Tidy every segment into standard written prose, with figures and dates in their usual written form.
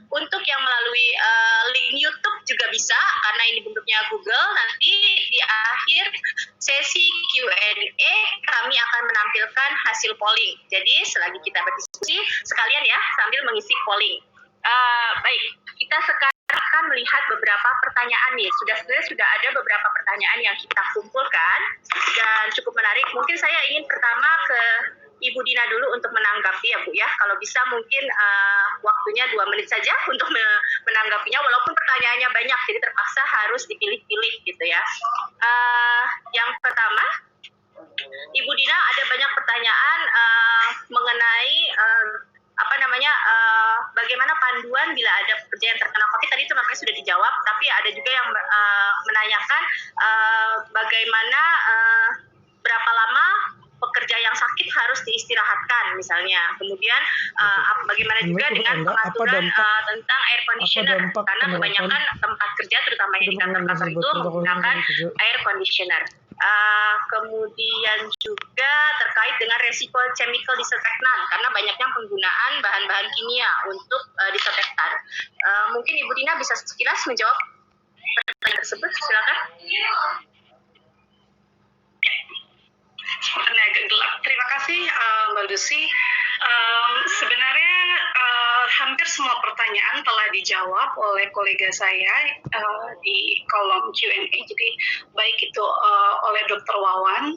Untuk yang melalui link YouTube juga bisa, karena ini bentuknya Google. Nanti di akhir sesi Q&A kami akan menampilkan hasil polling. Jadi selagi kita berdiskusi, sekalian ya sambil mengisi polling. Baik, kita sekarang akan melihat beberapa pertanyaan nih. Sudah ada beberapa pertanyaan yang kita kumpulkan dan cukup menarik. Mungkin saya ingin pertama ke Ibu Dina dulu untuk menanggapi ya Bu ya. Kalau bisa mungkin waktunya 2 menit saja untuk menanggapinya, walaupun pertanyaannya banyak, jadi terpaksa harus dipilih-pilih gitu ya. Yang pertama, Ibu Dina, ada banyak pertanyaan mengenai bagaimana panduan bila ada pekerja yang terkena COVID. Tadi itu makanya sudah dijawab, tapi ada juga yang menanyakan bagaimana berapa lama pekerja yang sakit harus diistirahatkan misalnya. Kemudian bagaimana juga dengan pengaturan tentang air conditioner, karena kebanyakan tempat kerja terutama di kantor-kantor itu menggunakan air conditioner. Kemudian juga terkait dengan resiko chemical disinfektan, karena banyaknya penggunaan bahan-bahan kimia untuk disinfektan. Mungkin Ibu Dina bisa sekilas menjawab pertanyaan tersebut, silakan. Sepertinya agak gelap. Terima kasih Mbak Lucy. Sebenarnya hampir semua pertanyaan telah dijawab oleh kolega saya di kolom Q&A. Jadi baik itu oleh Dr. Wawan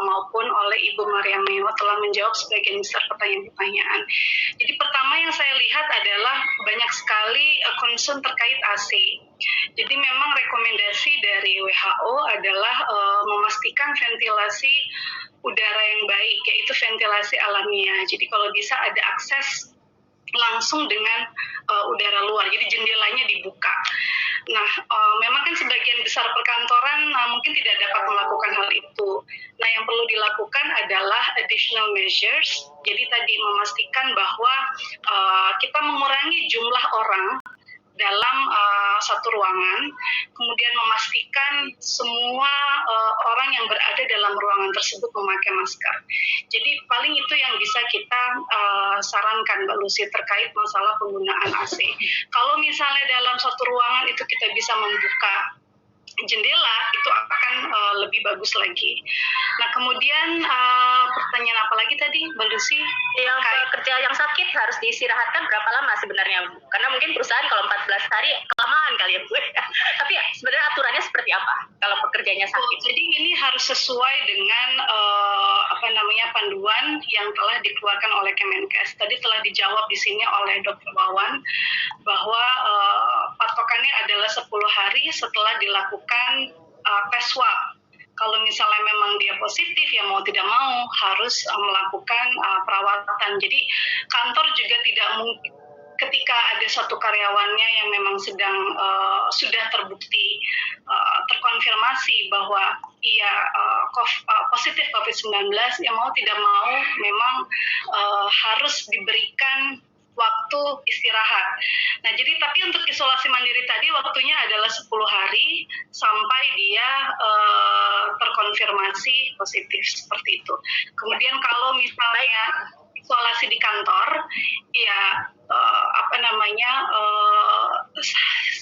maupun oleh Ibu Maria Meo telah menjawab sebagian besar pertanyaan-pertanyaan. Jadi pertama yang saya lihat adalah banyak sekali concern terkait AC. Jadi memang rekomendasi dari WHO adalah memastikan ventilasi udara yang baik, yaitu ventilasi alamiah. Jadi kalau bisa ada akses langsung dengan udara luar, jadi jendelanya dibuka. Nah, memang kan sebagian besar perkantoran mungkin tidak dapat melakukan hal itu. Nah, yang perlu dilakukan adalah additional measures. Jadi tadi memastikan bahwa kita mengurangi jumlah orang dalam satu ruangan, kemudian memastikan semua orang yang berada dalam ruangan tersebut memakai masker. Jadi paling itu yang bisa kita sarankan Mbak Lucy terkait masalah penggunaan AC. Kalau misalnya dalam satu ruangan itu kita bisa membuka jendela, itu akan lebih bagus lagi. Nah, kemudian pertanyaan apa lagi tadi, Mbak Lucy? Yang pekerja yang sakit harus diistirahatkan berapa lama sebenarnya, Bu? Karena mungkin perusahaan kalau 14 hari kelamaan kali ya, Bu. Tapi sebenarnya aturannya seperti apa kalau pekerjanya sakit? Jadi ini harus sesuai dengan panduan yang telah dikeluarkan oleh Kemenkes. Tadi telah dijawab di sini oleh Dr. Wawan bahwa patokannya adalah 10 hari setelah dilakukan tes swab. Kalau misalnya memang dia positif, ya mau tidak mau harus melakukan perawatan. Jadi kantor juga tidak mungkin ketika ada satu karyawannya yang memang sedang sudah terbukti terkonfirmasi bahwa ia positif COVID-19, ya mau tidak mau memang harus diberikan waktu istirahat. Nah, jadi tapi untuk isolasi mandiri tadi waktunya adalah 10 hari sampai dia terkonfirmasi positif, seperti itu. Kemudian kalau misalnya isolasi di kantor, ya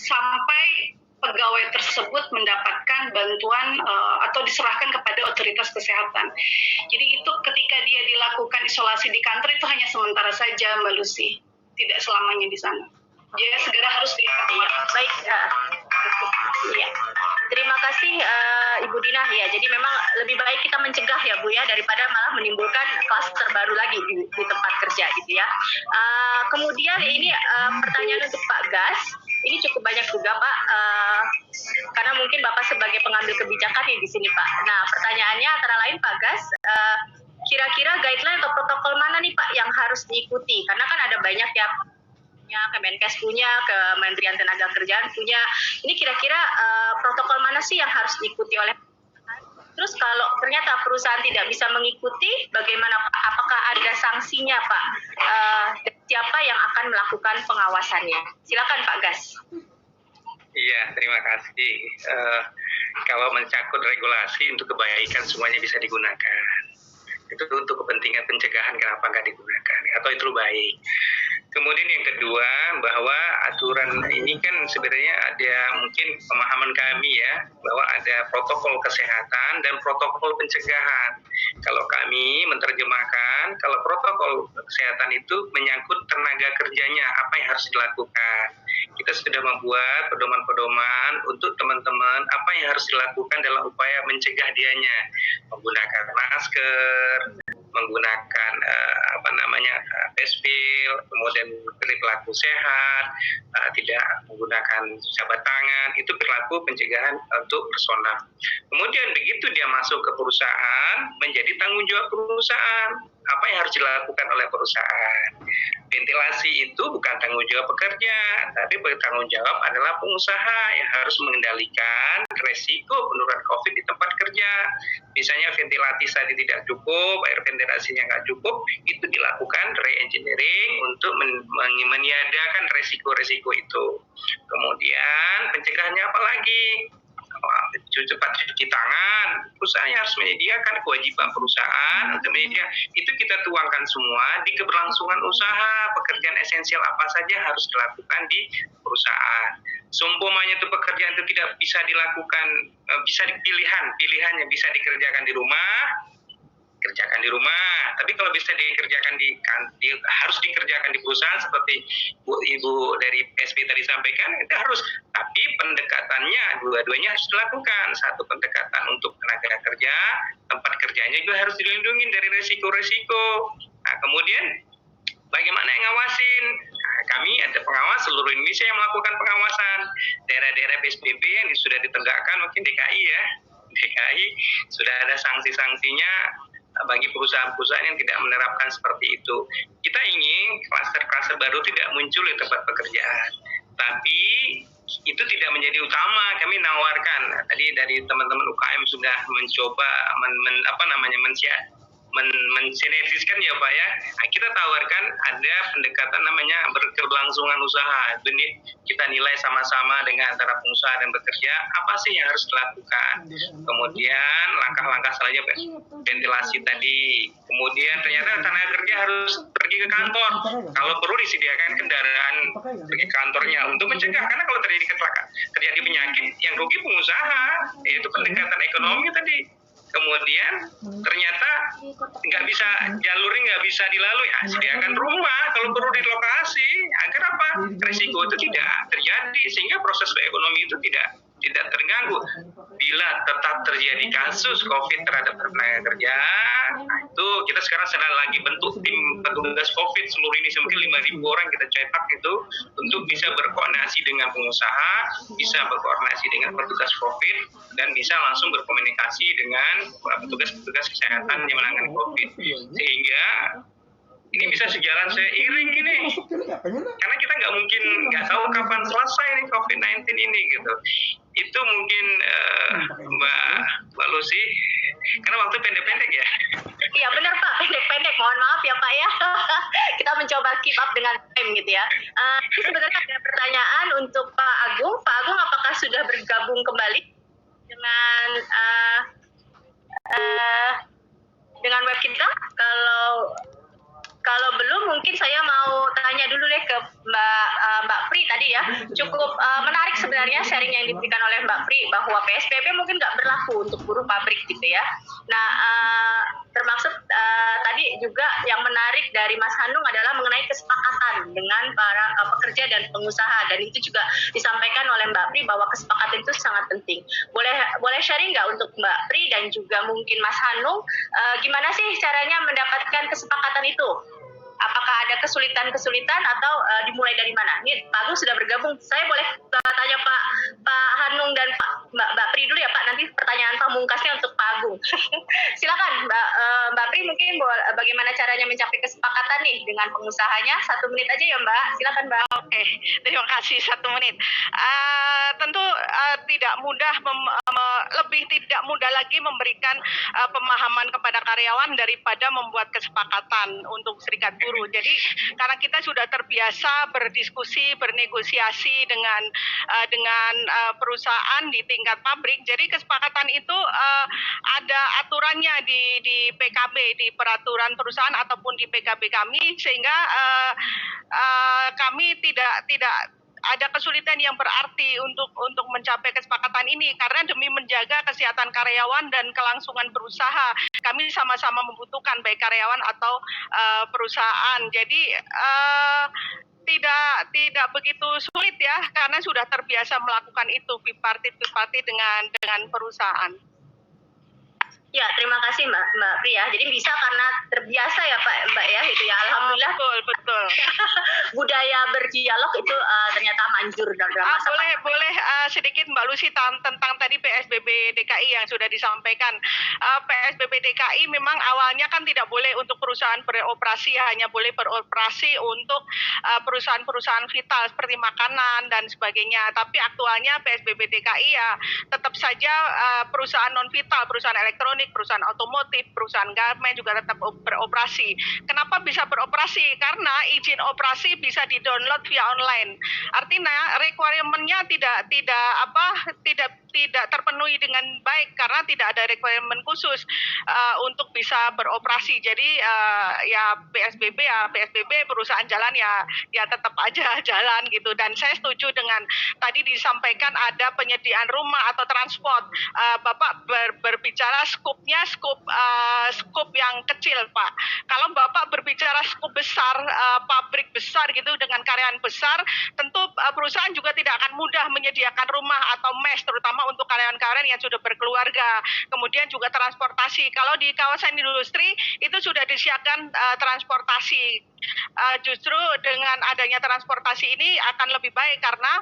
sampai pegawai tersebut mendapatkan bantuan atau diserahkan kepada otoritas kesehatan. Jadi itu ketika dia dilakukan isolasi di kantor itu hanya sementara saja, Mbak Lucy, tidak selamanya di sana. Dia segera harus dievakuasi. Baik, ya. Terima kasih Ibu Dina. Ya, jadi memang lebih baik kita mencegah ya Bu ya, daripada malah menimbulkan klaster baru lagi di tempat kerja gitu ya. Kemudian ini pertanyaan untuk Pak Gas. Ini cukup banyak juga Pak, karena mungkin Bapak sebagai pengambil kebijakan di sini Pak. Nah, pertanyaannya antara lain Pak Gas, kira-kira guideline atau protokol mana nih Pak yang harus diikuti? Karena kan ada banyak ya, Kemenkes punya, Kementerian Tenaga Kerjaan punya. Ini kira-kira protokol mana sih yang harus diikuti oleh? Terus kalau ternyata perusahaan tidak bisa mengikuti, bagaimana Pak? Apakah ada sanksinya Pak? Siapa yang akan melakukan pengawasannya? Silakan Pak Gas. Iya, terima kasih. Kalau mencakup regulasi untuk kebaikan semuanya bisa digunakan. Itu untuk kepentingan pencegahan kenapa nggak digunakan? Atau itu baik. Kemudian yang kedua, bahwa aturan ini kan sebenarnya ada mungkin pemahaman kami ya, bahwa ada protokol kesehatan dan protokol pencegahan. Kalau kami menerjemahkan, kalau protokol kesehatan itu menyangkut tenaga kerjanya, apa yang harus dilakukan. Kita sudah membuat pedoman-pedoman untuk teman-teman apa yang harus dilakukan dalam upaya mencegah dianya, menggunakan masker, menggunakan face shield, kemudian perilaku sehat, tidak menggunakan sahabat tangan, itu perilaku pencegahan untuk personal. Kemudian begitu dia masuk ke perusahaan, menjadi tanggung jawab perusahaan. Apa yang harus dilakukan oleh perusahaan? Ventilasi itu bukan tanggung jawab pekerja, tapi tanggung jawab adalah pengusaha yang harus mengendalikan resiko penularan COVID di tempat kerja. Misalnya ventilasi tadi tidak cukup, air ventilasinya nggak cukup, itu dilakukan re-engineering untuk meniadakan resiko-resiko itu. Kemudian pencegahannya apa lagi? Cepat cuci tangan, perusahaan harus menyediakan, kewajiban perusahaan untuk menyediakan. Itu kita tuangkan semua di keberlangsungan usaha, pekerjaan esensial apa saja harus dilakukan di perusahaan. Seumpamanya itu pekerjaan itu tidak bisa dilakukan, bisa pilihannya bisa dikerjakan di rumah, kerjakan di rumah. Tapi kalau bisa dikerjakan harus dikerjakan di perusahaan seperti Ibu dari PSB tadi sampaikan, itu harus. Tapi pendekatannya dua-duanya harus dilakukan. Satu pendekatan untuk tenaga kerja, tempat kerjanya juga harus dilindungi dari resiko-resiko. Nah, kemudian bagaimana yang ngawasin? Nah, kami ada pengawas seluruh Indonesia yang melakukan pengawasan. Daerah-daerah PSBB yang sudah ditegakkan, mungkin DKI ya. DKI sudah ada sanksi-sanksinya bagi perusahaan-perusahaan yang tidak menerapkan seperti itu. Kita ingin klaster-klaster baru tidak muncul di tempat pekerjaan. Tapi itu tidak menjadi utama. Kami nawarkan, tadi dari teman-teman UKM sudah mencoba mensinergiskan ya Pak ya. Nah, kita tawarkan ada pendekatan namanya berkeberlangsungan usaha. Kita nilai sama-sama dengan antara pengusaha dan pekerja, apa sih yang harus dilakukan. Kemudian langkah-langkah selanjutnya ventilasi tadi. Kemudian ternyata tenaga kerja harus pergi ke kantor. Kalau perlu disediakan kendaraan pergi ke kantornya untuk mencegah. Karena kalau terjadi penyakit, yang rugi pengusaha, yaitu pendekatan ekonomi tadi. Kemudian ternyata jalurnya nggak bisa dilalui, sediakan rumah kalau perlu di lokasi agar apa, risiko itu tidak terjadi sehingga proses ekonomi itu tidak terganggu. Bila tetap terjadi kasus COVID terhadap tenaga kerja, nah itu kita sekarang sedang lagi bentuk tim petugas COVID seluruh Indonesia, mungkin 5.000 orang kita cetak itu untuk bisa berkoordinasi dengan pengusaha, bisa berkoordinasi dengan petugas COVID, dan bisa langsung berkomunikasi dengan petugas kesehatan yang menangani COVID. Sehingga ini bisa sejalan seiring ini, karena kita nggak tahu kapan selesai nih COVID-19 ini gitu. Itu mungkin Mbak Lucy, karena waktu pendek-pendek ya. Iya benar Pak, pendek-pendek. Mohon maaf ya Pak ya. Kita mencoba keep up dengan time gitu ya. Ini sebenarnya ada pertanyaan untuk Pak Agung. Pak Agung, apakah sudah bergabung kembali dengan web kita? Kalau belum, mungkin saya mau tanya dulu deh ke Mbak Pri tadi ya. Cukup menarik sebenarnya sharing yang diberikan oleh Mbak Pri bahwa PSBB mungkin nggak berlaku untuk buruh pabrik gitu ya. Nah, termaksud tadi juga yang menarik dari Mas Hanung adalah mengenai kesepakatan dengan para pekerja dan pengusaha, dan itu juga disampaikan oleh Mbak Pri bahwa kesepakatan itu sangat penting. Boleh sharing nggak untuk Mbak Pri dan juga mungkin Mas Hanung, gimana sih caranya mendapatkan kesepakatan itu? Apakah ada kesulitan-kesulitan atau dimulai dari mana? Ini Pak Agung sudah bergabung. Saya boleh tanya Pak Hanung dan Mbak Pri dulu ya Pak. Nanti pertanyaan pamungkasnya untuk Pak Agung. Silakan Mbak Pri, mungkin bagaimana caranya mencapai kesepakatan nih dengan pengusahanya? 1 menit aja ya Mbak. Silakan Mbak. Oke, terima kasih 1 menit. Tentu tidak mudah, lebih tidak mudah lagi memberikan pemahaman kepada karyawan daripada membuat kesepakatan untuk serikat buruh. Jadi karena kita sudah terbiasa berdiskusi, bernegosiasi dengan perusahaan di tingkat pabrik, jadi kesepakatan itu ada aturannya di PKB, di peraturan perusahaan ataupun di PKB kami, sehingga kami tidak ada kesulitan yang berarti untuk mencapai kesepakatan ini, karena demi menjaga kesehatan karyawan dan kelangsungan berusaha, kami sama-sama membutuhkan baik karyawan atau perusahaan. Jadi tidak begitu sulit ya, karena sudah terbiasa melakukan itu bipartit dengan perusahaan. Ya, terima kasih Mbak Pria. Jadi bisa karena terbiasa ya Mbak ya, itu ya. Alhamdulillah. Betul. Budaya berdialog itu ternyata manjur dalam masa boleh sedikit Mbak Lucy tentang tadi PSBB DKI yang sudah disampaikan. PSBB DKI memang awalnya kan tidak boleh untuk perusahaan beroperasi, hanya boleh beroperasi untuk perusahaan-perusahaan vital seperti makanan dan sebagainya. Tapi aktualnya PSBB DKI ya tetap saja perusahaan non vital, perusahaan elektronik, perusahaan otomotif, perusahaan garmen juga tetap beroperasi. Kenapa bisa beroperasi? Karena izin operasi bisa di-download via online. Artinya requirement-nya tidak terpenuhi dengan baik karena tidak ada requirement khusus untuk bisa beroperasi. Jadi ya PSBB perusahaan jalan ya tetap aja jalan gitu. Dan saya setuju dengan tadi disampaikan ada penyediaan rumah atau transport. Bapak berbicara skup yang kecil, Pak. Kalau Bapak berbicara skup besar, pabrik besar gitu dengan karyawan besar, tentu perusahaan juga tidak akan mudah menyediakan rumah atau mes, terutama untuk karyawan-karyawan yang sudah berkeluarga. Kemudian juga transportasi. Kalau di kawasan industri itu sudah disiapkan transportasi. Justru dengan adanya transportasi ini akan lebih baik karena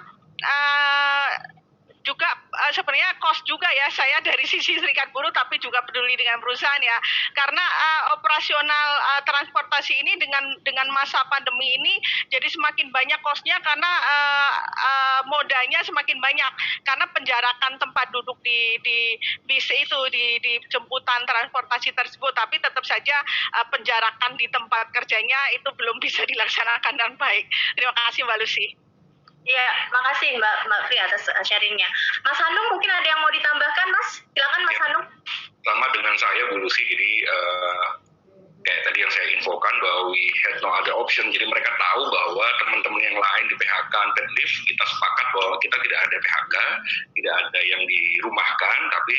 juga sebenarnya cost juga ya, saya dari sisi serikat buruh tapi juga peduli dengan perusahaan ya, karena operasional transportasi ini dengan masa pandemi ini jadi semakin banyak costnya karena modanya semakin banyak, karena penjarakan tempat duduk di bis itu di jemputan transportasi tersebut, tapi tetap saja penjarakan di tempat kerjanya itu belum bisa dilaksanakan dengan baik. Terima kasih Mbak Lucy. Iya, makasih Mbak Pri atas sharingnya. Mas Hanung mungkin ada yang mau ditambahkan, Mas? Silakan Mas Hanung. Sama dengan saya Bu Lucy, jadi kayak tadi yang saya infokan bahwa we had no other option, jadi mereka tahu bahwa teman-teman yang lain di PHK unpaid leave, kita sepakat bahwa kita tidak ada PHK, tidak ada yang dirumahkan, tapi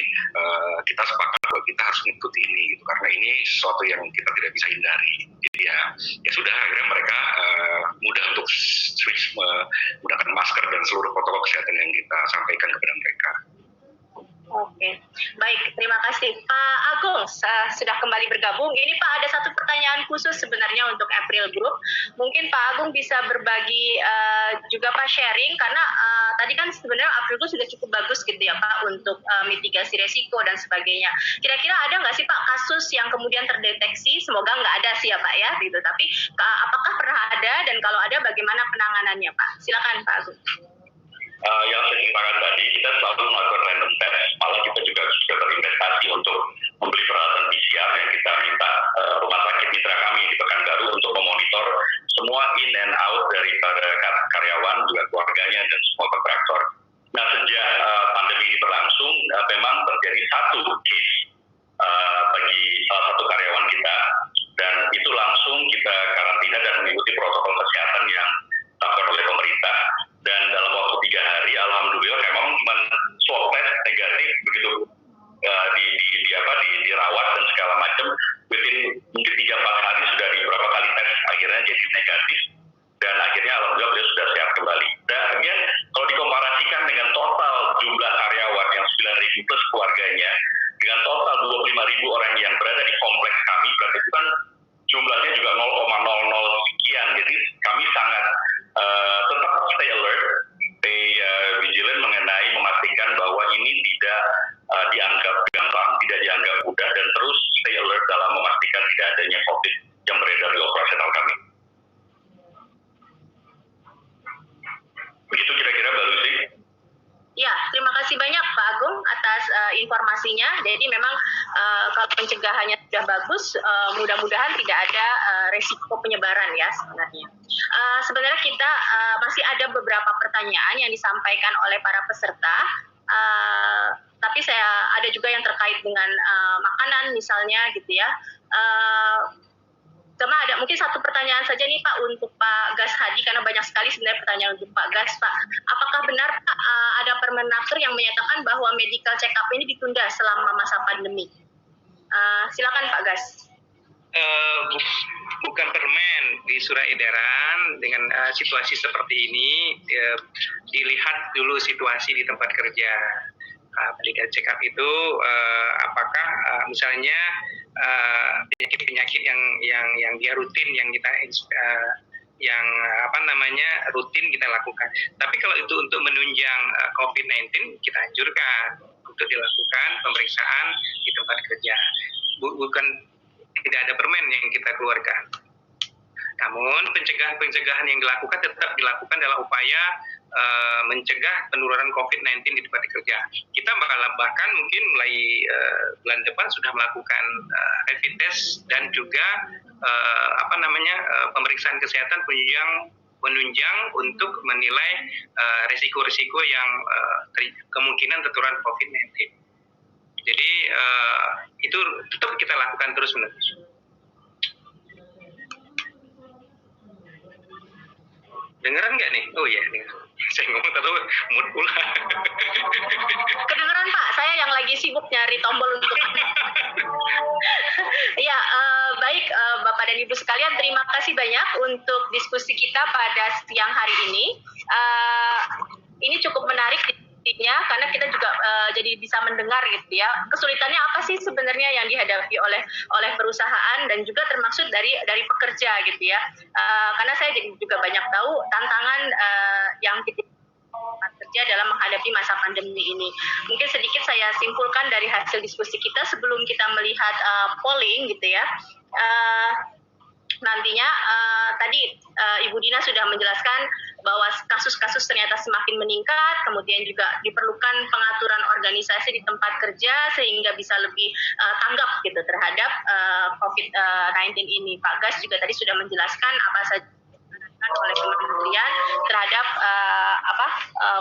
kita sepakat bahwa kita harus mengikuti ini gitu, karena ini sesuatu yang kita tidak bisa hindari. Jadi ya sudah, akhirnya mereka mudah untuk switch menggunakan masker dan seluruh protokol kesehatan yang kita sampaikan kepada mereka. Oke, baik, terima kasih Pak Agung sudah kembali bergabung. Ini Pak ada satu pertanyaan khusus sebenarnya untuk April Group. Mungkin Pak Agung bisa berbagi juga Pak sharing, karena tadi kan sebenarnya April Group sudah cukup bagus gitu ya Pak untuk mitigasi resiko dan sebagainya. Kira-kira ada nggak sih Pak kasus yang kemudian terdeteksi? Semoga nggak ada sih ya Pak ya, gitu. Tapi apakah pernah ada, dan kalau ada bagaimana penanganannya Pak? Silakan Pak Agung. Yang saya ceritakan tadi, kita selalu melakukan random test. Malah kita juga sudah berinvestasi untuk membeli peralatan PCR yang kita minta rumah sakit mitra kami di Pekanbaru untuk memonitor semua in and out dari karyawan, juga keluarganya, dan semua kontraktor. Nah, sejak pandemi ini berlangsung, memang terjadi satu case bagi salah satu karyawan kita, dan itu langsung kita karantina dan mengikuti protokol kesehatan yang ditetapkan oleh pemerintah. Dan dalam waktu 3 hari, alhamdulillah memang cuma swab test negatif begitu dirawat dan segala macam. Within mungkin 3-4 hari sudah di beberapa kali tes akhirnya jadi negatif, dan akhirnya alhamdulillah beliau sudah sehat kembali. Dan kemudian kalau dikomparasikan dengan total jumlah karyawan yang 9.000 plus keluarganya dengan total 25.000 orang yang berada di kompleks kami, berarti itu kan jumlahnya juga 0,00 sekian. Jadi kami sangat tetap stay alert, stay vigilant mengenai memastikan bahwa ini tidak dianggap gampang, tidak dianggap mudah, dan terus stay alert dalam memastikan tidak adanya COVID yang beredar di operasional kami. Begitu kira-kira Mbak Lucy. Ya, terima kasih banyak Pak Agung atas informasinya. Jadi memang kalau pencegahannya sudah bagus, mudah-mudahan tidak ada resiko penyebaran ya sebenarnya. Sebenarnya kita masih ada beberapa pertanyaan yang disampaikan oleh para peserta. tapi ada juga yang terkait dengan makanan misalnya gitu ya. Cuma ada mungkin satu pertanyaan saja nih Pak untuk Pak Gas Hadi, karena banyak sekali sebenarnya pertanyaan untuk Pak Gas, Pak. Apakah benar Pak ada Permenaker yang menyatakan bahwa medical check up ini ditunda selama masa pandemi? Silakan Pak Gas. Bukan permen, di surat edaran dengan situasi seperti ini dilihat dulu situasi di tempat kerja. Medical check up itu apakah misalnya penyakit-penyakit yang dia rutin yang kita rutin kita lakukan. Tapi kalau itu untuk menunjang COVID-19 kita anjurkan untuk dilakukan pemeriksaan di tempat kerja. Bukan tidak ada permen yang kita keluarkan. Namun pencegahan yang dilakukan tetap dilakukan dalam upaya mencegah penularan COVID-19 di tempat kerja. Kita bahkan mungkin mulai bulan depan sudah melakukan rapid test dan juga pemeriksaan kesehatan penunjang untuk menilai risiko-risiko yang kemungkinan tertular COVID-19. Jadi itu tetap kita lakukan terus-menerus. Dengeran nggak nih? Oh iya, saya ngomong tahu mood pula. Kedengeran Pak, saya yang lagi sibuk nyari tombol untuk. Ya, baik Bapak dan Ibu sekalian, terima kasih banyak untuk diskusi kita pada siang hari ini. Ini cukup menarik karena kita juga jadi bisa mendengar gitu ya, kesulitannya apa sih sebenarnya yang dihadapi oleh perusahaan dan juga termasuk dari pekerja gitu ya, karena saya juga banyak tahu tantangan yang kita kerja dalam menghadapi masa pandemi ini. Mungkin sedikit saya simpulkan dari hasil diskusi kita sebelum kita melihat polling gitu ya. Nantinya tadi Ibu Dina sudah menjelaskan bahwa kasus-kasus ternyata semakin meningkat, kemudian juga diperlukan pengaturan organisasi di tempat kerja sehingga bisa lebih tanggap gitu terhadap COVID-19 ini. Pak Gas juga tadi sudah menjelaskan apa saja oleh kementerian terhadap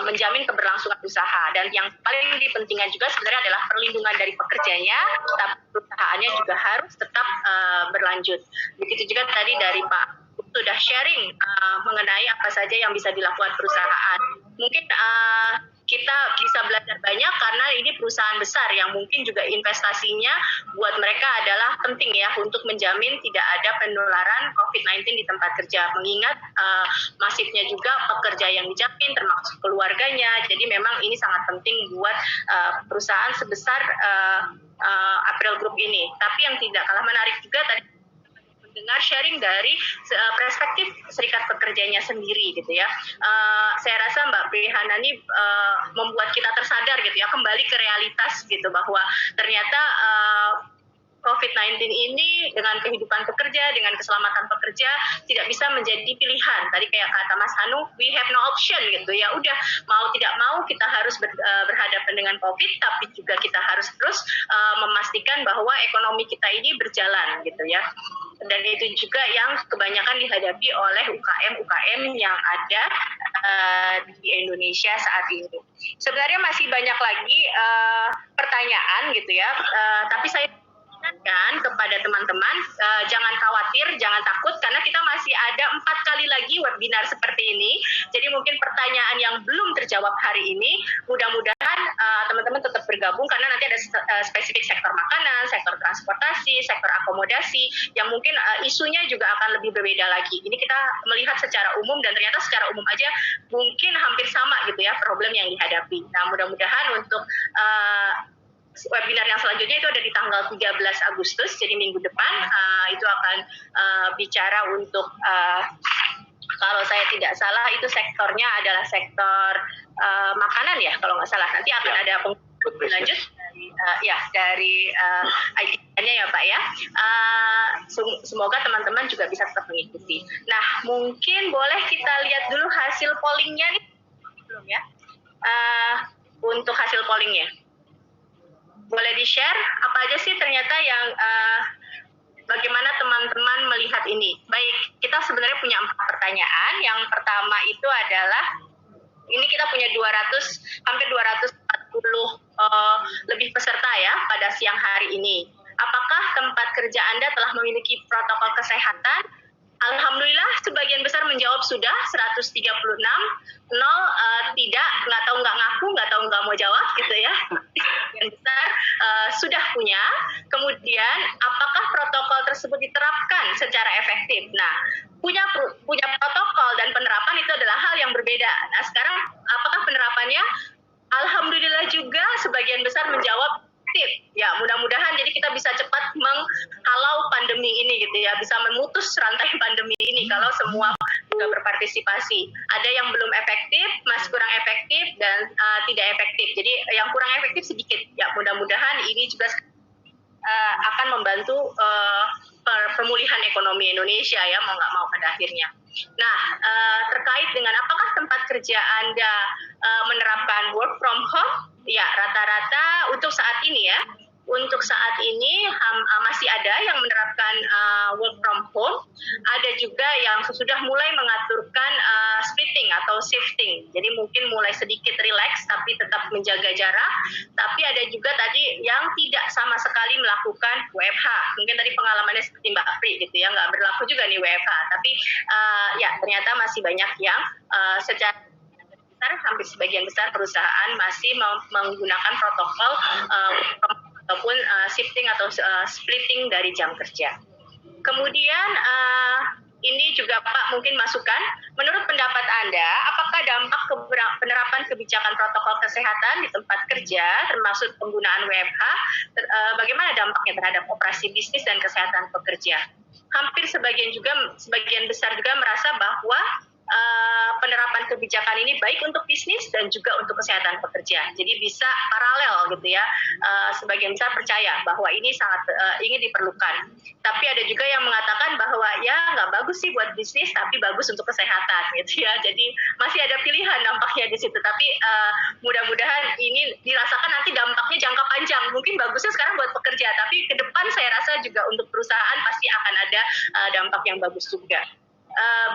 menjamin keberlangsungan usaha, dan yang paling dipentingkan juga sebenarnya adalah perlindungan dari pekerjanya, tapi perusahaannya juga harus tetap berlanjut. Begitu juga tadi dari Pak sudah sharing mengenai apa saja yang bisa dilakukan perusahaan. Mungkin kita bisa belajar banyak karena ini perusahaan besar yang mungkin juga investasinya buat mereka adalah penting ya untuk menjamin tidak ada penularan COVID-19 di tempat kerja. Mengingat masifnya juga pekerja yang dijamin termasuk keluarganya. Jadi memang ini sangat penting buat perusahaan sebesar April Group ini. Tapi yang tidak kalah menarik juga tadi dengar sharing dari perspektif serikat pekerjanya sendiri gitu ya. Saya rasa Mbak Prihanani membuat kita tersadar gitu ya, kembali ke realitas gitu, bahwa ternyata COVID-19 ini dengan kehidupan pekerja, dengan keselamatan pekerja tidak bisa menjadi pilihan. Tadi kayak kata Mas Hanu, we have no option gitu ya. Udah mau tidak mau kita harus berhadapan dengan COVID, tapi juga kita harus terus memastikan bahwa ekonomi kita ini berjalan gitu ya. Dan itu juga yang kebanyakan dihadapi oleh UKM-UKM yang ada di Indonesia saat ini. Sebenarnya masih banyak lagi pertanyaan gitu ya, tapi saya ingatkan kepada teman-teman, jangan khawatir, jangan takut, karena kita masih ada 4 kali lagi webinar seperti ini. Jadi mungkin pertanyaan yang belum terjawab hari ini, mudah-mudahan teman-teman tetap bergabung, karena nanti ada spesifik sektor makanan, sektor transportasi, sektor akomodasi, yang mungkin isunya juga akan lebih berbeda lagi. Ini kita melihat secara umum, dan ternyata secara umum aja mungkin hampir sama gitu ya problem yang dihadapi. Nah, mudah-mudahan untuk webinar yang selanjutnya itu ada di tanggal 13 Agustus, jadi minggu depan itu akan bicara untuk kalau saya tidak salah itu sektornya adalah sektor makanan ya kalau nggak salah. Nanti akan ada pengumuman lanjut dari IT-nya ya Pak ya. Semoga teman-teman juga bisa tetap mengikuti. Nah, mungkin boleh kita lihat dulu hasil pollingnya nih belum ya? Untuk hasil pollingnya boleh di-share apa aja sih ternyata yang bagaimana teman-teman melihat ini. Baik, kita sebenarnya punya 4 pertanyaan. Yang pertama itu adalah, ini kita punya hampir 240 lebih peserta ya pada siang hari ini. Apakah tempat kerja Anda telah memiliki protokol kesehatan? Alhamdulillah sebagian besar menjawab sudah, 136, 0 tidak, nggak tahu nggak ngaku, nggak tahu nggak mau jawab gitu ya. Sebagian besar sudah punya. Kemudian apakah protokol tersebut diterapkan secara efektif? Nah, punya protokol dan penerapan itu adalah hal yang berbeda. Nah, sekarang apakah penerapannya? Alhamdulillah juga sebagian besar menjawab aktif. Ya, mudah-mudahan jadi kita bisa cepat menghalau pandemi ini gitu ya, bisa memutus rantai pandemi ini kalau semua juga berpartisipasi. Ada yang belum efektif, masih kurang efektif dan tidak efektif. Jadi yang kurang efektif sedikit. Ya, mudah-mudahan ini juga akan membantu pemulihan ekonomi Indonesia ya, mau nggak mau pada akhirnya. Nah, terkait dengan apakah tempat kerja Anda menerapkan work from home? Ya, rata-rata untuk saat ini ya, masih ada yang menerapkan work from home. Ada juga yang sudah mulai mengaturkan splitting atau shifting. Jadi mungkin mulai sedikit relax tapi tetap menjaga jarak. Tapi ada juga tadi yang tidak sama sekali melakukan WFH. Mungkin tadi pengalamannya seperti Mbak Pri gitu ya, nggak berlaku juga nih WFH. Tapi ya ternyata masih banyak yang secara hampir sebagian besar perusahaan masih menggunakan protokol ataupun shifting atau splitting dari jam kerja. Kemudian ini juga Pak mungkin masukan, menurut pendapat Anda, apakah dampak penerapan kebijakan protokol kesehatan di tempat kerja, termasuk penggunaan WFH, bagaimana dampaknya terhadap operasi bisnis dan kesehatan pekerja? Hampir sebagian besar juga merasa bahwa penerapan kebijakan ini baik untuk bisnis dan juga untuk kesehatan pekerja. Jadi bisa paralel gitu ya. Sebagian besar percaya bahwa ini sangat ingin diperlukan. Tapi ada juga yang mengatakan bahwa ya nggak bagus sih buat bisnis, tapi bagus untuk kesehatan gitu ya. Jadi masih ada pilihan dampaknya di situ. Tapi mudah-mudahan ini dirasakan nanti dampaknya jangka panjang. Mungkin bagusnya sekarang buat pekerja, tapi ke depan saya rasa juga untuk perusahaan pasti akan ada dampak yang bagus juga.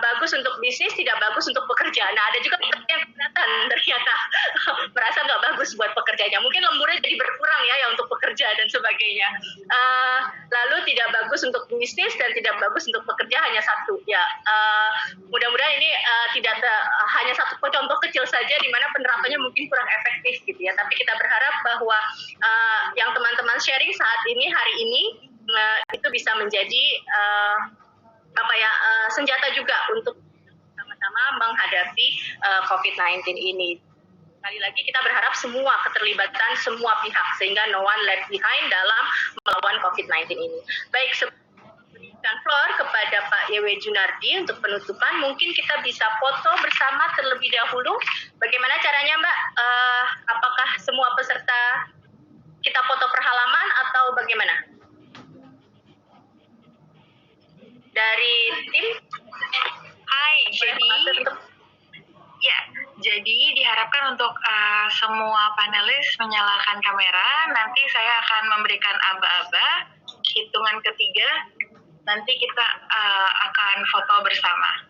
Bagus untuk bisnis, tidak bagus untuk pekerja. Nah, ada juga yang kelihatan ternyata merasa nggak bagus buat pekerjanya. Mungkin lemburnya jadi berkurang ya untuk pekerja dan sebagainya. Lalu tidak bagus untuk bisnis dan tidak bagus untuk pekerja hanya satu. Ya, mudah-mudahan ini tidak hanya satu contoh kecil saja di mana penerapannya mungkin kurang efektif gitu ya. Tapi kita berharap bahwa yang teman-teman sharing saat ini hari ini itu bisa menjadi senjata juga untuk sama-sama menghadapi COVID-19 ini. Sekali lagi kita berharap semua keterlibatan semua pihak sehingga no one left behind dalam melawan COVID-19 ini. Baik, berikan floor kepada Pak Yewe Junardi untuk penutupan. Mungkin kita bisa foto bersama terlebih dahulu. Bagaimana caranya Mbak? Apakah semua peserta kita foto per halaman atau bagaimana? Dari tim? Hai, jadi diharapkan untuk semua panelis menyalakan kamera. Nanti saya akan memberikan aba-aba. Hitungan ketiga, nanti kita akan foto bersama.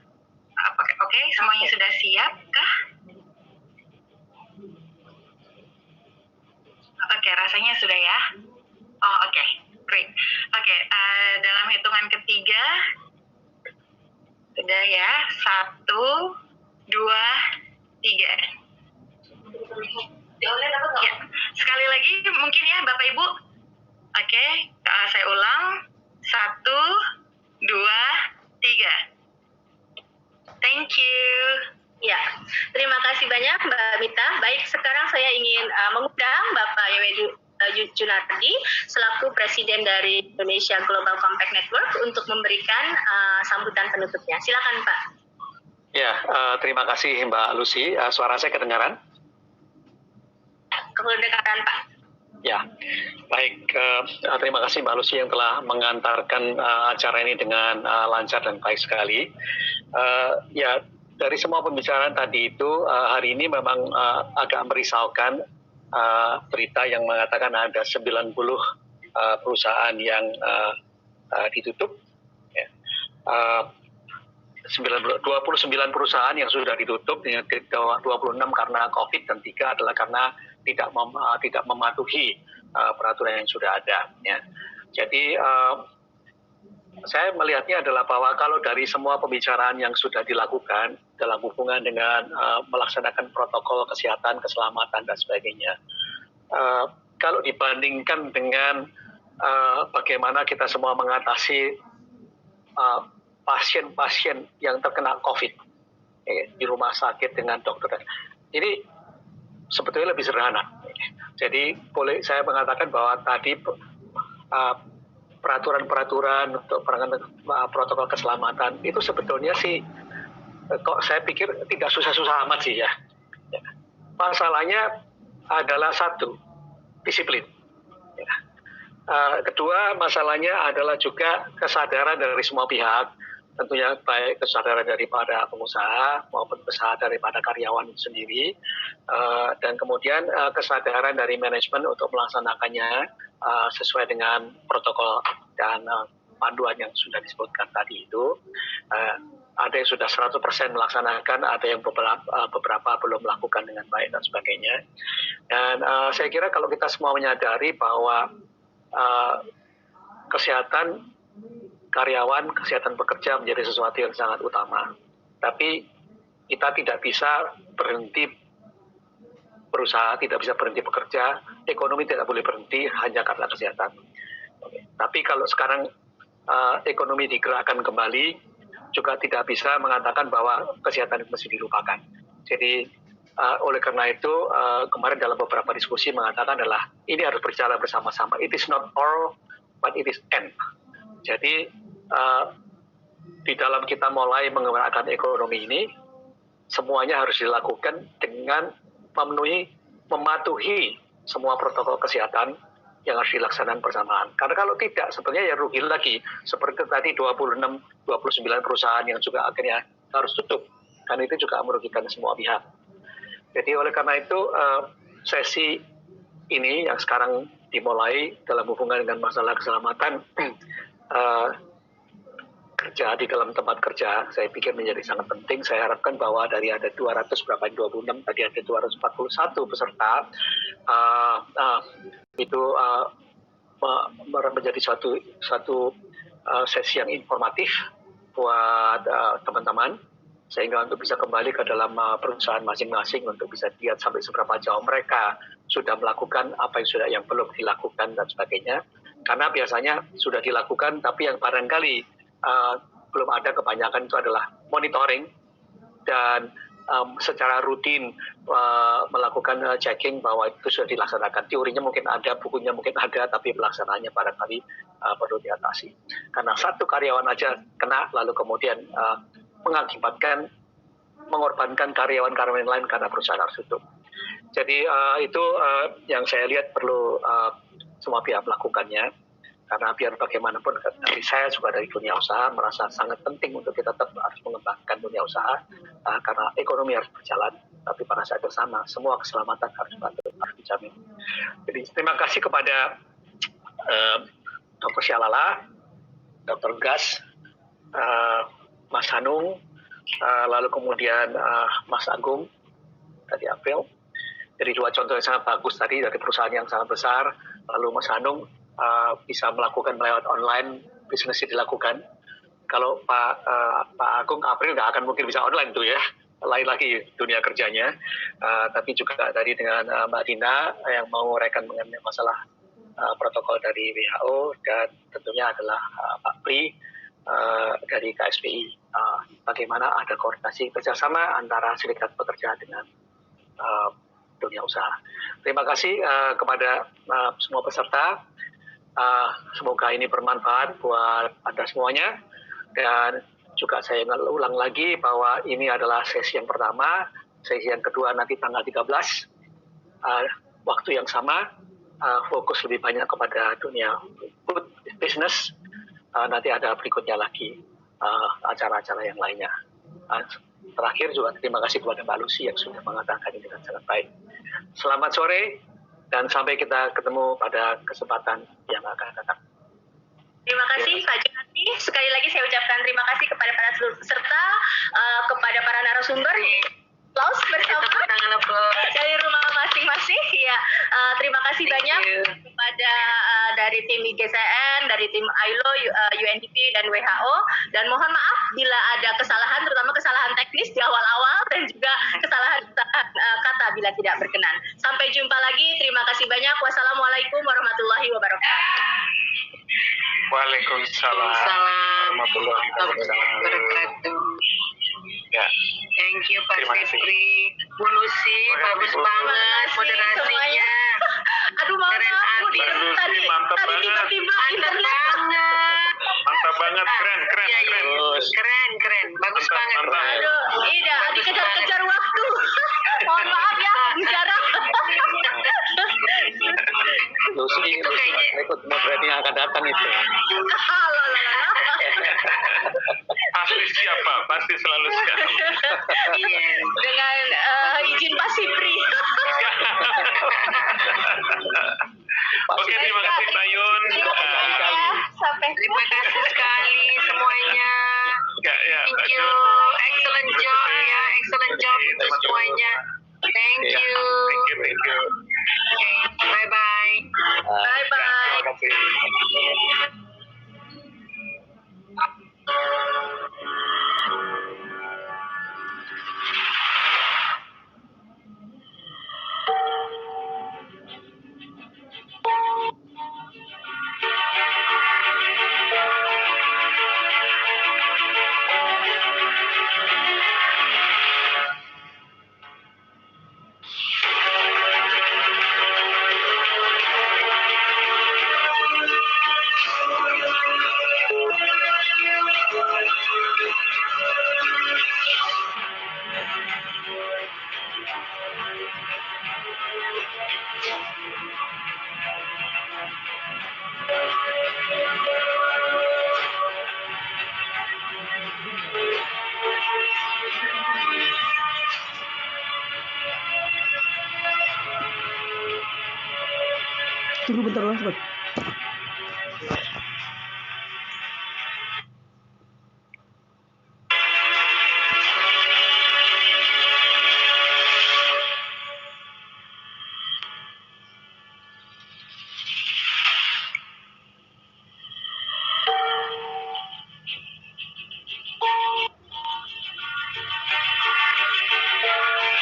Oke, semuanya sudah siap kah? Oke, rasanya sudah ya? Oh, oke. Great. Oke, dalam hitungan ketiga, sudah ya, 1, 2, 3. Ya, sekali lagi mungkin ya Bapak Ibu. Oke, saya ulang. 1, 2, 3. Thank you. Ya, terima kasih banyak Mbak Mita. Baik, sekarang saya ingin mengundang Bapak Yewe Junardi selaku Presiden dari Indonesia Global Compact Network untuk memberikan sambutan penutupnya. Silakan Pak. Ya, terima kasih Mbak Lucy. Suara saya kedengaran? Kedengaran Pak. Ya, baik. Terima kasih Mbak Lucy yang telah mengantarkan acara ini dengan lancar dan baik sekali. Ya, dari semua pembicaraan tadi itu, hari ini memang agak merisaukan berita yang mengatakan ada 90 perusahaan yang ditutup. Ya. 29 perusahaan yang sudah ditutup, 26 karena COVID dan 3 adalah karena tidak mematuhi peraturan yang sudah ada. Ya. Jadi saya melihatnya adalah bahwa kalau dari semua pembicaraan yang sudah dilakukan dalam hubungan dengan melaksanakan protokol kesehatan, keselamatan dan sebagainya, kalau dibandingkan dengan bagaimana kita semua mengatasi pasien-pasien yang terkena COVID di rumah sakit dengan dokter, ini sebetulnya lebih sederhana. Jadi boleh saya mengatakan bahwa tadi peraturan-peraturan untuk protokol keselamatan itu sebetulnya sih kok saya pikir tidak susah-susah amat sih ya. Masalahnya adalah satu, disiplin. Kedua, masalahnya adalah juga kesadaran dari semua pihak, tentunya baik kesadaran daripada pengusaha maupun kesadaran daripada karyawan sendiri, dan kemudian kesadaran dari manajemen untuk melaksanakannya sesuai dengan protokol dan panduan yang sudah disebutkan tadi itu. Ada yang sudah 100% melaksanakan, ada yang beberapa belum melakukan dengan baik dan sebagainya. Dan saya kira kalau kita semua menyadari bahwa kesehatan karyawan, kesehatan pekerja menjadi sesuatu yang sangat utama. Tapi kita tidak bisa berhenti berusaha, tidak bisa berhenti bekerja, ekonomi tidak boleh berhenti hanya karena kesehatan. Tapi kalau sekarang ekonomi digerakkan kembali, juga tidak bisa mengatakan bahwa kesehatan itu mesti dilupakan. Jadi oleh karena itu kemarin dalam beberapa diskusi mengatakan adalah ini harus berjalan bersama-sama. It is not all, but it is end. Jadi di dalam kita mulai menggerakkan ekonomi ini, semuanya harus dilakukan dengan mematuhi semua protokol kesehatan yang harus dilaksanakan bersamaan. Karena kalau tidak, sebenarnya ya rugi lagi. Seperti tadi 29 perusahaan yang juga akhirnya harus tutup. Dan itu juga merugikan semua pihak. Jadi oleh karena itu sesi ini yang sekarang dimulai dalam hubungan dengan masalah keselamatan kerja di dalam tempat kerja, saya pikir menjadi sangat penting. Saya harapkan bahwa dari ada 26, tadi ada 241 peserta, itu menjadi satu sesi yang informatif buat teman-teman, sehingga untuk bisa kembali ke dalam perusahaan masing-masing untuk bisa lihat sampai seberapa jauh mereka sudah melakukan apa yang belum dilakukan dan sebagainya. Karena biasanya sudah dilakukan, tapi yang barangkali belum ada kebanyakan itu adalah monitoring dan secara rutin melakukan checking bahwa itu sudah dilaksanakan. Teorinya mungkin ada, bukunya mungkin ada, tapi pelaksanaannya barangkali perlu diatasi. Karena satu karyawan aja kena, lalu kemudian mengakibatkan mengorbankan karyawan-karyawan lain karena perusahaan harus tutup. Jadi itu yang saya lihat perlu semua pihak melakukannya, karena biar bagaimanapun dari saya juga dari dunia usaha merasa sangat penting untuk kita tetap harus mengembangkan dunia usaha, karena ekonomi harus berjalan, tapi pada saat yang sama semua keselamatan harus dijamin. Jadi terima kasih kepada Dr. Syalala, Dr. Gas, Mas Hanung, lalu kemudian Mas Agung, tadi April. Jadi dua contoh yang sangat bagus tadi dari perusahaan yang sangat besar. Lalu Mas Hanung bisa melakukan lewat online, bisnisnya dilakukan. Kalau Pak Agung, April nggak akan mungkin bisa online tuh ya. Lain lagi dunia kerjanya. Tapi juga tadi dengan Mbak Dina yang menguraikan mengenai masalah protokol dari WHO, dan tentunya adalah Pak Pri dari KSPI, bagaimana ada koordinasi kerjasama antara serikat pekerja dengan dunia usaha. Terima kasih kepada semua peserta. Semoga ini bermanfaat buat Anda semuanya. Dan juga saya ulang lagi bahwa ini adalah sesi yang pertama. Sesi yang kedua nanti tanggal 13. Waktu yang sama, fokus lebih banyak kepada dunia food business. Nanti ada berikutnya lagi acara-acara yang lainnya. Terakhir juga terima kasih kepada Mbak Lucy yang sudah mengatakan ini dengan sangat baik. Selamat sore dan sampai kita ketemu pada kesempatan yang akan datang. Terima kasih Pak Jati. sekali lagi saya ucapkan terima kasih kepada para seluruh peserta, kepada para narasumber. Aplaus bersama dari rumah masing-masing. Ya, terima kasih banyak kepada dari tim IGCN, dari tim ILO, UNDP dan WHO. Dan mohon maaf bila ada kesalahan, terutama kesalahan teknis di awal-awal dan juga kesalahan kata bila tidak berkenan. Sampai jumpa lagi. Terima kasih banyak. Wassalamualaikum warahmatullahi wabarakatuh. Waalaikumsalam warahmatullahi wabarakatuh. Ya. Thank you Pak Terima kasih. Fitri, Bu Lucy, bagus Bu. banget moderasinya. Aduh, maaf, Bu, tadi mantap banget. tiba-tiba internet. Mantap banget, keren. Iya, iya. Keren, bagus Mantap, banget. mantap. Aduh, Ida, dikejar-kejar waktu. Mohon maaf ya, bicara. Lucy Itu kayaknya- ikut moderator yang akan datang itu. Pasti siap, Pak. Pasti selalu siap. Iya. Dengan izin Pak Sipri. Oke, terima kasih Tayun. Sampai Terima kasih sekali semuanya. Ya, Thank you, excellent job ya, excellent job untuk semuanya. Thank you. Thank you. Okay, bye-bye. bye-bye. Terima kasih. Tunggu bentar Mas.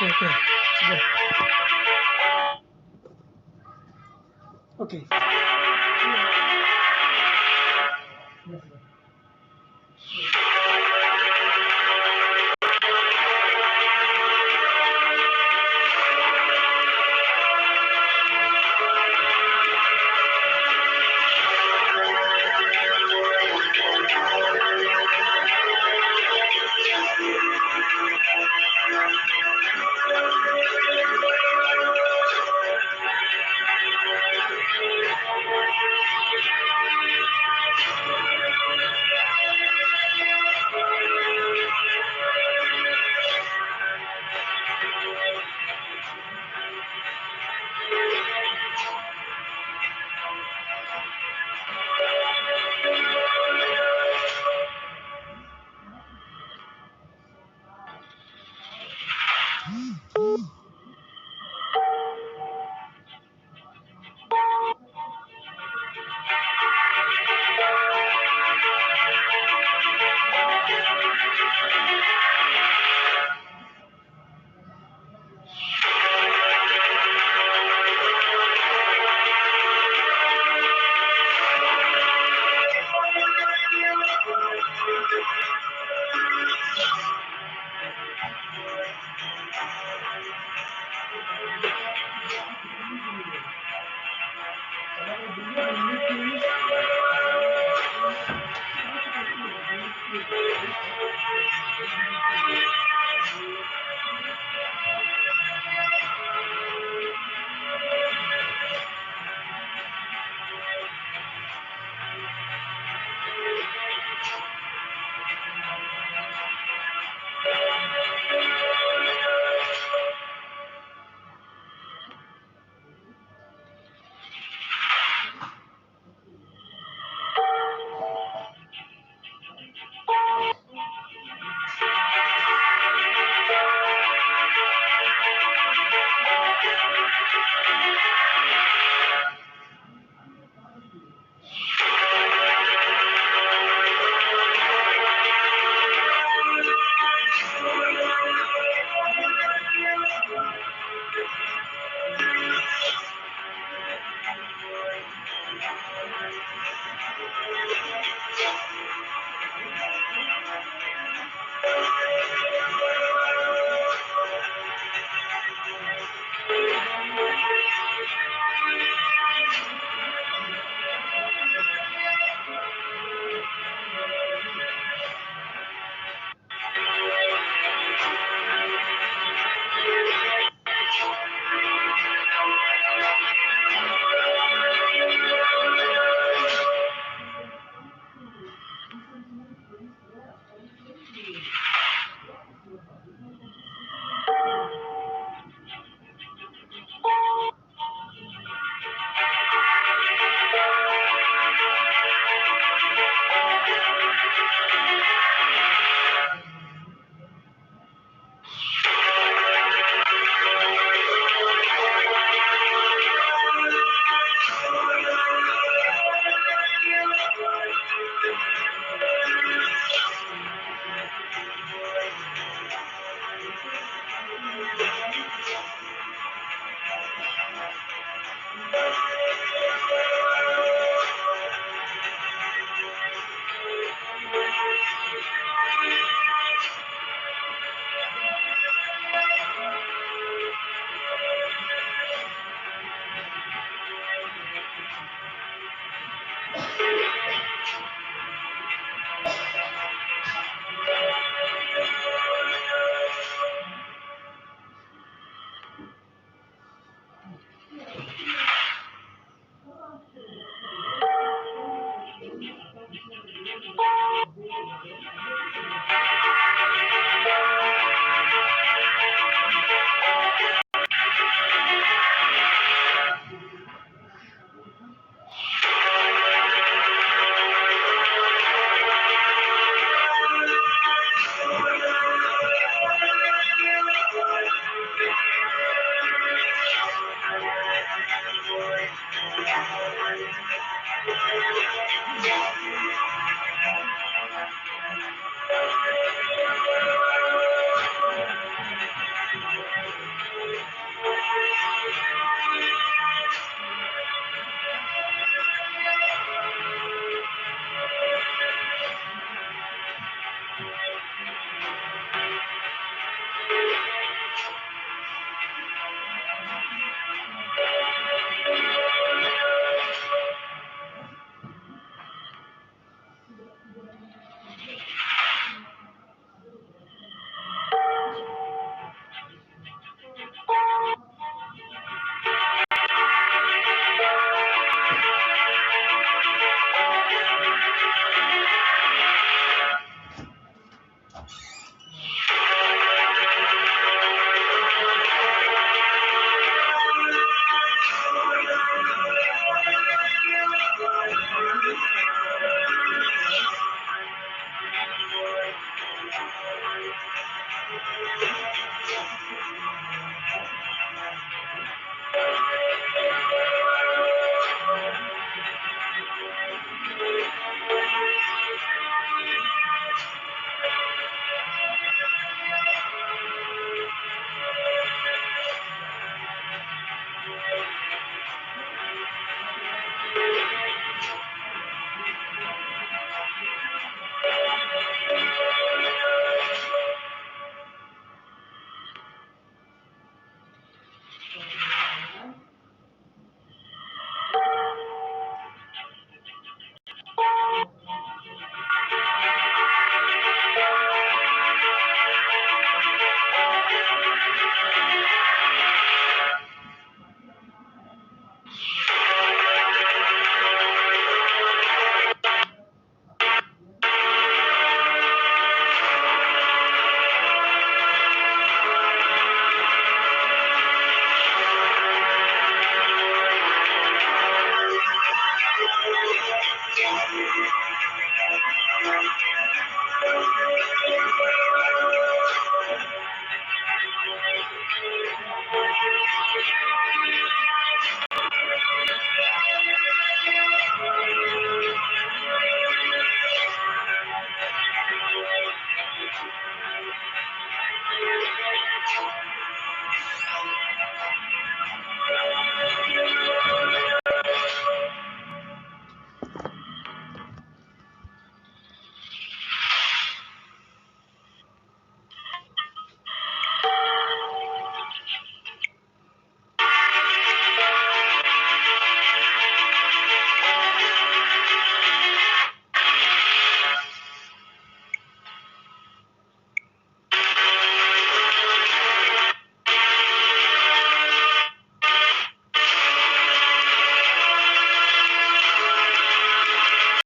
Oke, sudah. Oke.